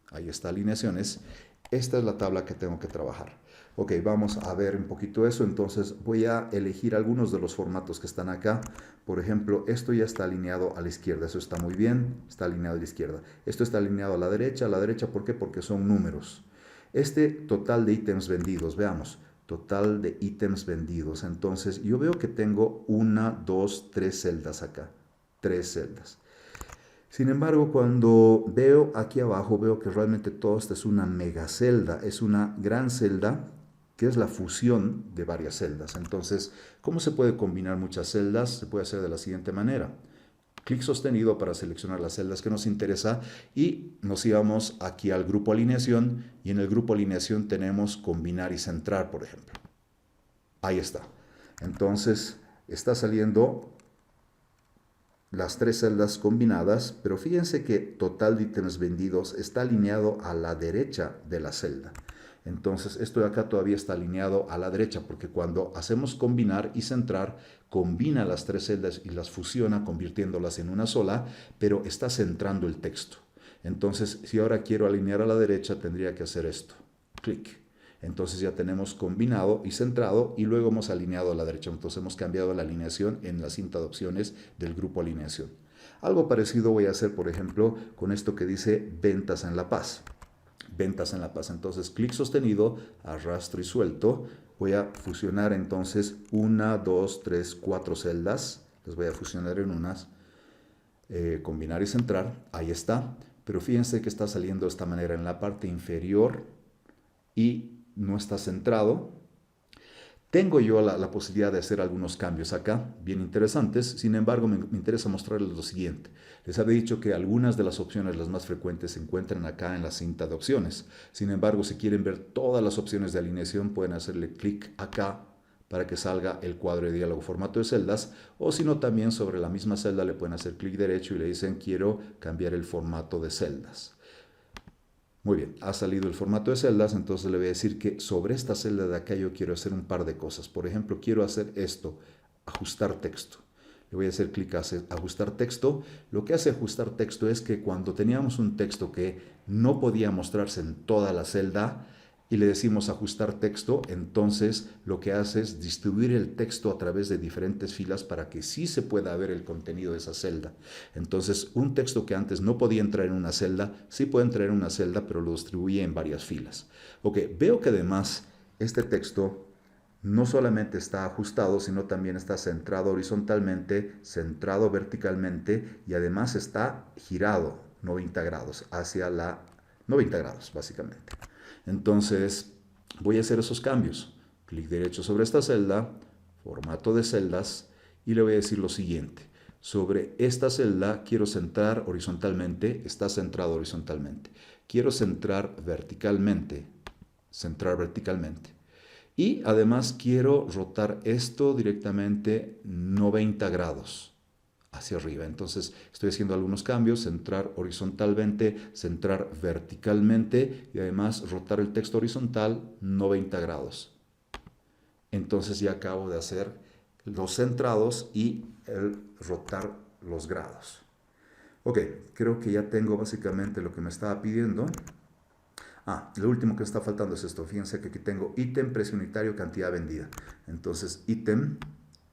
ahí está alineaciones. Esta es la tabla que tengo que trabajar. Ok, vamos a ver un poquito eso. Entonces voy a elegir algunos de los formatos que están acá. Por ejemplo, esto ya está alineado a la izquierda. Eso está muy bien, está alineado a la izquierda. Esto está alineado a la derecha. ¿Por qué? Porque son números. Este total de ítems vendidos, veamos. Total de ítems vendidos. Entonces yo veo que tengo 1, 2, 3 celdas acá. 3 celdas. Sin embargo, cuando veo aquí abajo, veo que realmente todo esto es una mega celda, es una gran celda que es la fusión de varias celdas. Entonces, ¿cómo se puede combinar muchas celdas? Se puede hacer de la siguiente manera. Clic sostenido para seleccionar las celdas que nos interesa y nos íbamos aquí al grupo alineación y en el grupo alineación tenemos combinar y centrar, por ejemplo. Ahí está. Entonces, está saliendo las 3 celdas combinadas, pero fíjense que total de ítems vendidos está alineado a la derecha de la celda. Entonces esto de acá todavía está alineado a la derecha porque cuando hacemos combinar y centrar, combina las 3 celdas y las fusiona convirtiéndolas en una sola, pero está centrando el texto. Entonces si ahora quiero alinear a la derecha tendría que hacer esto, clic. Entonces ya tenemos combinado y centrado y luego hemos alineado a la derecha. Entonces hemos cambiado la alineación en la cinta de opciones del grupo alineación. Algo parecido voy a hacer, por ejemplo, con esto que dice ventas en La Paz. Ventas en La Paz. Entonces clic sostenido, arrastro y suelto. Voy a fusionar entonces 1, 2, 3, 4 celdas. Las voy a fusionar en unas. Combinar y centrar. Ahí está. Pero fíjense que está saliendo de esta manera en la parte inferior y no está centrado. Tengo yo la posibilidad de hacer algunos cambios acá, bien interesantes. Sin embargo, me interesa mostrarles lo siguiente. Les había dicho que algunas de las opciones, las más frecuentes, se encuentran acá en la cinta de opciones. Sin embargo, si quieren ver todas las opciones de alineación, pueden hacerle clic acá para que salga el cuadro de diálogo formato de celdas, o si no, también sobre la misma celda le pueden hacer clic derecho y le dicen quiero cambiar el formato de celdas. Muy bien, ha salido el formato de celdas, entonces le voy a decir que sobre esta celda de acá yo quiero hacer un par de cosas. Por ejemplo, quiero hacer esto, ajustar texto. Le voy a hacer clic a ajustar texto. Lo que hace ajustar texto es que cuando teníamos un texto que no podía mostrarse en toda la celda, y le decimos ajustar texto, entonces lo que hace es distribuir el texto a través de diferentes filas para que sí se pueda ver el contenido de esa celda. Entonces, un texto que antes no podía entrar en una celda, sí puede entrar en una celda, pero lo distribuye en varias filas. Ok, veo que además este texto no solamente está ajustado, sino también está centrado horizontalmente, centrado verticalmente y además está girado 90 grados hacia la 90 grados, básicamente. Entonces, voy a hacer esos cambios. Clic derecho sobre esta celda, formato de celdas, y le voy a decir lo siguiente. Sobre esta celda quiero centrar horizontalmente, está centrado horizontalmente. Quiero centrar verticalmente, Y además quiero rotar esto directamente 90 grados hacia arriba. Entonces estoy haciendo algunos cambios, centrar horizontalmente, centrar verticalmente y además rotar el texto horizontal 90 grados. Entonces ya acabo de hacer los centrados y el rotar los grados. Ok, creo que ya tengo básicamente lo que me estaba pidiendo. Lo último que está faltando es esto. Fíjense que aquí tengo ítem, precio unitario, cantidad vendida. Entonces, ítem,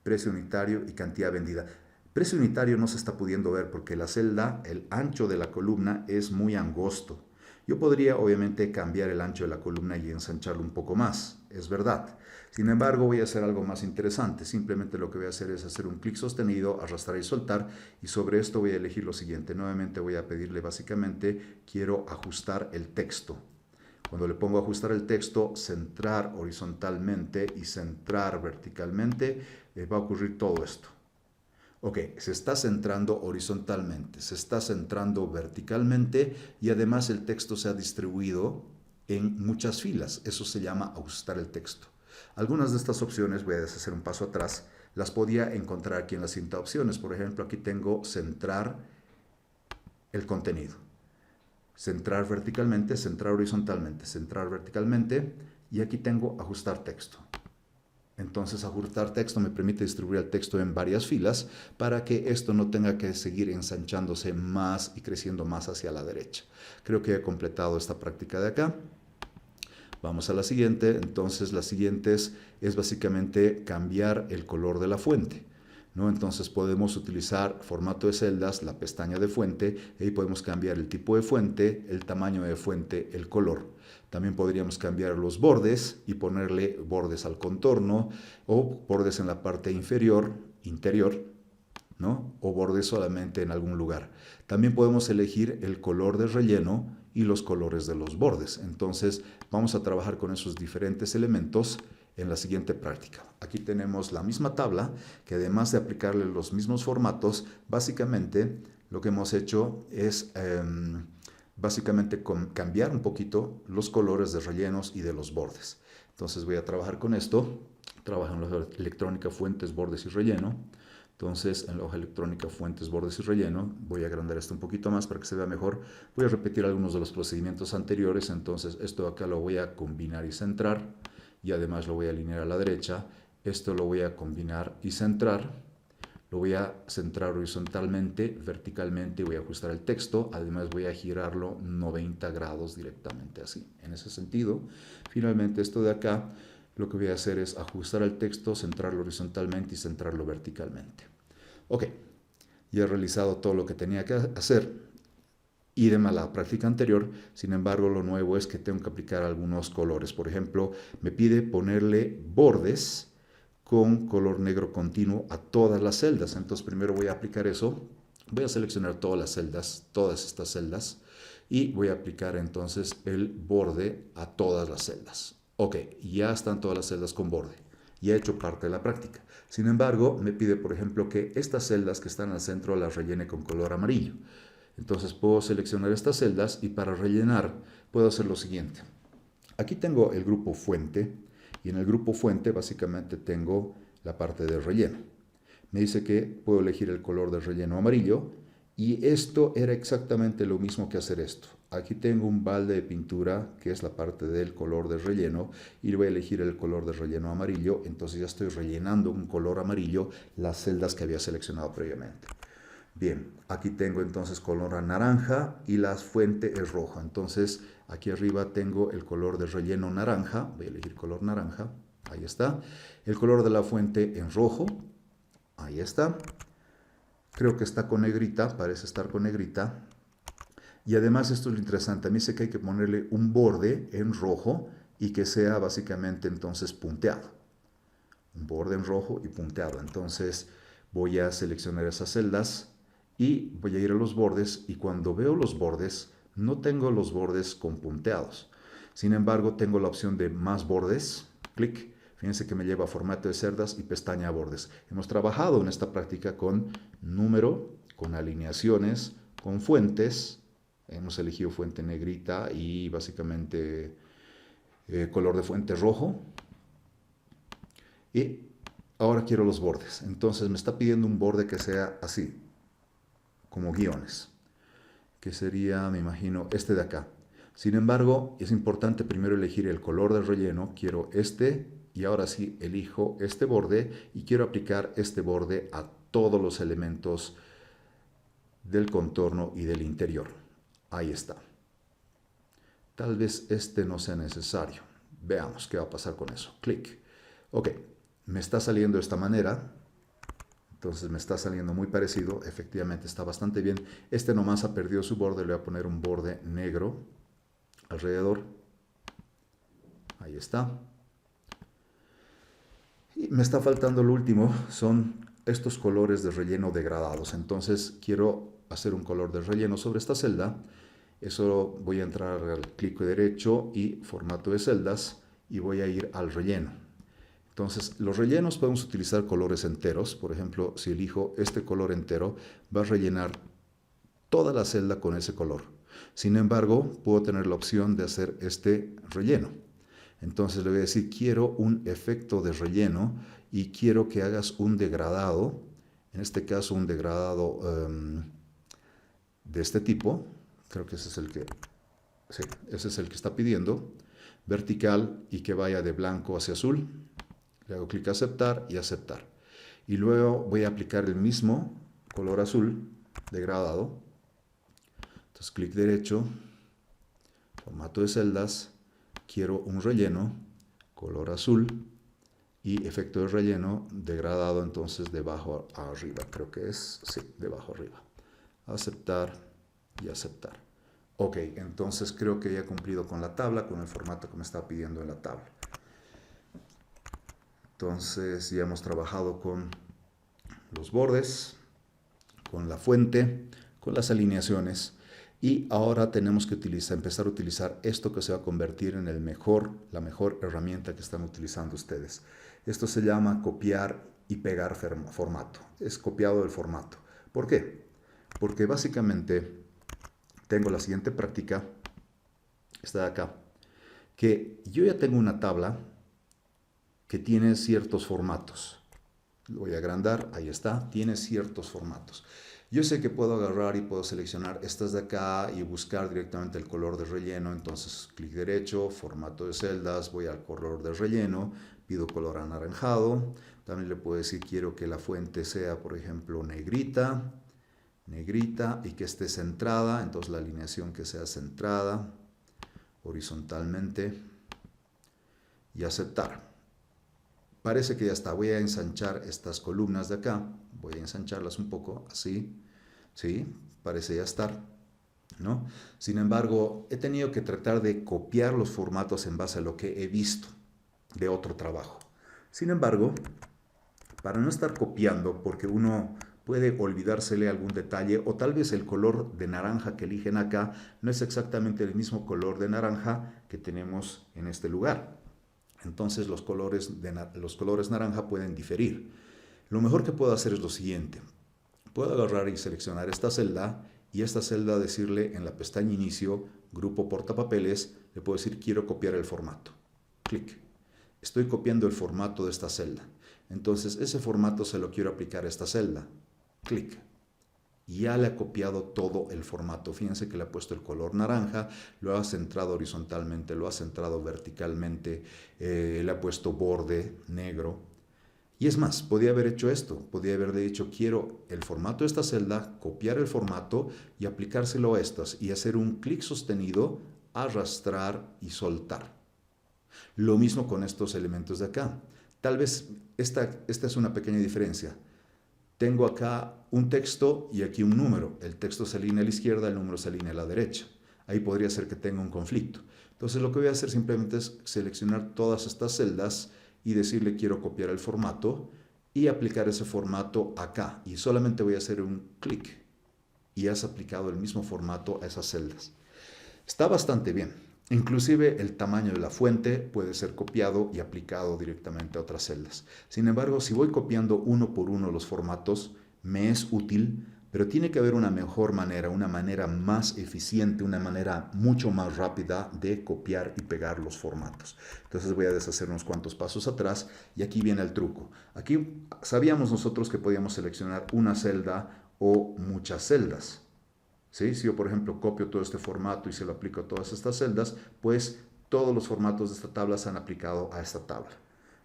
precio unitario y cantidad vendida. Precio unitario no se está pudiendo ver porque la celda, el ancho de la columna es muy angosto. Yo podría obviamente cambiar el ancho de la columna y ensancharlo un poco más, es verdad. Sin embargo, voy a hacer algo más interesante. Simplemente lo que voy a hacer es hacer un clic sostenido, arrastrar y soltar, y sobre esto voy a elegir lo siguiente. Nuevamente voy a pedirle básicamente, quiero ajustar el texto. Cuando le pongo ajustar el texto, centrar horizontalmente y centrar verticalmente, va a ocurrir todo esto. Ok, se está centrando horizontalmente, se está centrando verticalmente y además el texto se ha distribuido en muchas filas. Eso se llama ajustar el texto. Algunas de estas opciones, voy a hacer un paso atrás, las podía encontrar aquí en la cinta opciones. Por ejemplo, aquí tengo centrar el contenido. Centrar verticalmente, centrar horizontalmente, centrar verticalmente y aquí tengo ajustar texto. Entonces, ajustar texto me permite distribuir el texto en varias filas para que esto no tenga que seguir ensanchándose más y creciendo más hacia la derecha. Creo que he completado esta práctica de acá. Vamos a la siguiente. Entonces, la siguiente es básicamente cambiar el color de la fuente, ¿no? Entonces, podemos utilizar formato de celdas, la pestaña de fuente, y ahí podemos cambiar el tipo de fuente, el tamaño de fuente, el color. También podríamos cambiar los bordes y ponerle bordes al contorno o bordes en la parte interior, ¿no? O bordes solamente en algún lugar. También podemos elegir el color de relleno y los colores de los bordes. Entonces, vamos a trabajar con esos diferentes elementos en la siguiente práctica. Aquí tenemos la misma tabla que además de aplicarle los mismos formatos, básicamente lo que hemos hecho es básicamente cambiar un poquito los colores de rellenos y de los bordes. Entonces voy a trabajar con esto. Trabajo en la hoja electrónica fuentes, bordes y relleno. Entonces en la hoja electrónica fuentes, bordes y relleno voy a agrandar esto un poquito más para que se vea mejor. Voy a repetir algunos de los procedimientos anteriores. Entonces esto acá lo voy a combinar y centrar y además lo voy a alinear a la derecha. Esto lo voy a combinar y centrar. Lo voy a centrar horizontalmente, verticalmente y voy a ajustar el texto. Además voy a girarlo 90 grados directamente así. En ese sentido, finalmente esto de acá, lo que voy a hacer es ajustar el texto, centrarlo horizontalmente y centrarlo verticalmente. Ok, ya he realizado todo lo que tenía que hacer. Idem a la práctica anterior, sin embargo lo nuevo es que tengo que aplicar algunos colores. Por ejemplo, me pide ponerle bordes con color negro continuo a todas las celdas. Entonces primero voy a aplicar eso. Voy a seleccionar todas las celdas, todas estas celdas, y voy a aplicar entonces el borde a todas las celdas. Ok, ya están todas las celdas con borde. Ya he hecho parte de la práctica. Sin embargo, me pide, por ejemplo, que estas celdas que están al centro las rellene con color amarillo. Entonces puedo seleccionar estas celdas y para rellenar puedo hacer lo siguiente. Aquí tengo el grupo fuente y en el grupo fuente básicamente tengo la parte de relleno. Me dice que puedo elegir el color de relleno amarillo y esto era exactamente lo mismo que hacer esto. Aquí tengo un balde de pintura que es la parte del color de relleno y voy a elegir el color de relleno amarillo. Entonces ya estoy rellenando un color amarillo las celdas que había seleccionado previamente. Bien, aquí tengo entonces color naranja y la fuente es roja. Entonces aquí arriba tengo el color de relleno naranja. Voy a elegir color naranja. Ahí está. El color de la fuente en rojo. Ahí está. Creo que está con negrita. Parece estar con negrita. Y además esto es lo interesante. A mí sé que hay que ponerle un borde en rojo y que sea básicamente entonces punteado. Un borde en rojo y punteado. Entonces voy a seleccionar esas celdas y voy a ir a los bordes, y cuando veo los bordes, no tengo los bordes con punteados. Sin embargo, tengo la opción de más bordes, clic. Fíjense que me lleva a formato de celdas y pestaña bordes. Hemos trabajado en esta práctica con número, con alineaciones, con fuentes. Hemos elegido fuente negrita y básicamente color de fuente rojo. Y ahora quiero los bordes. Entonces me está pidiendo un borde que sea así, como guiones, que sería, me imagino, este de acá. Sin embargo, es importante primero elegir el color del relleno. Quiero este, y ahora sí elijo este borde y quiero aplicar este borde a todos los elementos del contorno y del interior. Ahí está. Tal vez este no sea necesario. Veamos qué va a pasar con eso. Clic. Ok, me está saliendo de esta manera. Entonces me está saliendo muy parecido. Efectivamente está bastante bien. Este nomás ha perdido su borde. Le voy a poner un borde negro alrededor. Ahí está. Y me está faltando lo último. Son estos colores de relleno degradados. Entonces quiero hacer un color de relleno sobre esta celda. Eso voy a entrar al clic derecho y formato de celdas y voy a ir al relleno. Entonces, los rellenos podemos utilizar colores enteros. Por ejemplo, si elijo este color entero, va a rellenar toda la celda con ese color. Sin embargo, puedo tener la opción de hacer este relleno. Entonces le voy a decir, quiero un efecto de relleno y quiero que hagas un degradado. En este caso, un degradado de este tipo. Creo que ese es el que, sí, ese es el que está pidiendo. Vertical y que vaya de blanco hacia azul. Le hago clic a aceptar y aceptar. Y luego voy a aplicar el mismo color azul degradado. Entonces clic derecho, formato de celdas, quiero un relleno, color azul y efecto de relleno degradado entonces de abajo a arriba. Creo que es, sí, de abajo a arriba. Aceptar y aceptar. Ok, entonces creo que ya he cumplido con la tabla, con el formato que me está pidiendo en la tabla. Entonces ya hemos trabajado con los bordes, con la fuente, con las alineaciones, y ahora tenemos que empezar a utilizar esto que se va a convertir en la mejor herramienta que están utilizando ustedes. Esto se llama copiar y pegar formato. Es copiado del formato. ¿Por qué? Porque básicamente tengo la siguiente práctica, está acá, que yo ya tengo una tabla que tiene ciertos formatos. Lo voy a agrandar, ahí está, tiene ciertos formatos. Yo sé que puedo agarrar y puedo seleccionar estas de acá y buscar directamente el color de relleno. Entonces, clic derecho, formato de celdas, voy al color de relleno, pido color anaranjado. También le puedo decir, quiero que la fuente sea, por ejemplo, negrita, y que esté centrada. Entonces, la alineación que sea centrada horizontalmente y aceptar. Parece que ya está. Voy a ensanchar estas columnas de acá. Voy a ensancharlas un poco, así. ¿Sí? Parece ya estar, ¿no? Sin embargo, he tenido que tratar de copiar los formatos en base a lo que he visto de otro trabajo. Sin embargo, para no estar copiando, porque uno puede olvidársele algún detalle, o tal vez el color de naranja que eligen acá no es exactamente el mismo color de naranja que tenemos en este lugar. Entonces los colores naranja pueden diferir. Lo mejor que puedo hacer es lo siguiente. Puedo agarrar y seleccionar esta celda y esta celda decirle en la pestaña inicio, grupo portapapeles, le puedo decir quiero copiar el formato. Clic. Estoy copiando el formato de esta celda. Entonces ese formato se lo quiero aplicar a esta celda. Clic. Ya le ha copiado todo el formato. Fíjense que le ha puesto el color naranja, lo ha centrado horizontalmente, lo ha centrado verticalmente, le ha puesto borde negro. Y es más, podía haber hecho esto, podía haber dicho quiero el formato de esta celda, copiar el formato y aplicárselo a estas y hacer un clic sostenido, arrastrar y soltar. Lo mismo con estos elementos de acá. Tal vez esta es una pequeña diferencia. Tengo acá un texto y aquí un número. El texto se alinea a la izquierda, el número se alinea a la derecha. Ahí podría ser que tenga un conflicto. Entonces lo que voy a hacer simplemente es seleccionar todas estas celdas y decirle quiero copiar el formato y aplicar ese formato acá. Y solamente voy a hacer un clic y has aplicado el mismo formato a esas celdas. Está bastante bien. Inclusive el tamaño de la fuente puede ser copiado y aplicado directamente a otras celdas. Sin embargo, si voy copiando uno por uno los formatos, me es útil, pero tiene que haber una mejor manera, una manera más eficiente, una manera mucho más rápida de copiar y pegar los formatos. Entonces voy a deshacer unos cuantos pasos atrás y aquí viene el truco. Aquí sabíamos nosotros que podíamos seleccionar una celda o muchas celdas. ¿Sí? Si yo, por ejemplo, copio todo este formato y se lo aplico a todas estas celdas, pues todos los formatos de esta tabla se han aplicado a esta tabla.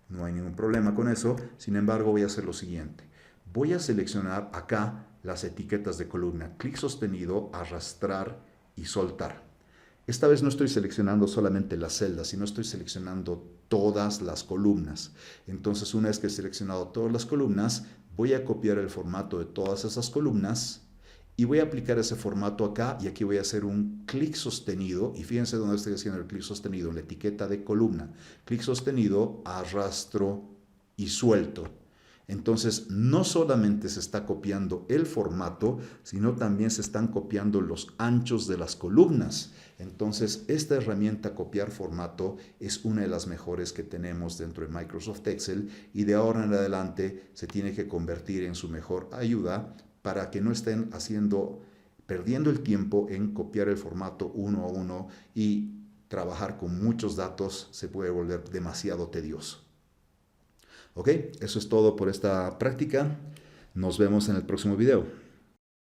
No hay ningún problema con eso. Sin embargo, voy a hacer lo siguiente. Voy a seleccionar acá las etiquetas de columna. Clic sostenido, arrastrar y soltar. Esta vez no estoy seleccionando solamente las celdas, sino estoy seleccionando todas las columnas. Entonces, una vez que he seleccionado todas las columnas, voy a copiar el formato de todas esas columnas y voy a aplicar ese formato acá y aquí voy a hacer un clic sostenido y fíjense dónde estoy haciendo el clic sostenido, en la etiqueta de columna. Clic sostenido, arrastro y suelto. Entonces no solamente se está copiando el formato, sino también se están copiando los anchos de las columnas. Entonces esta herramienta copiar formato es una de las mejores que tenemos dentro de Microsoft Excel y de ahora en adelante se tiene que convertir en su mejor ayuda para que no estén perdiendo el tiempo en copiar el formato uno a uno y trabajar con muchos datos se puede volver demasiado tedioso. Ok, eso es todo por esta práctica. Nos vemos en el próximo video.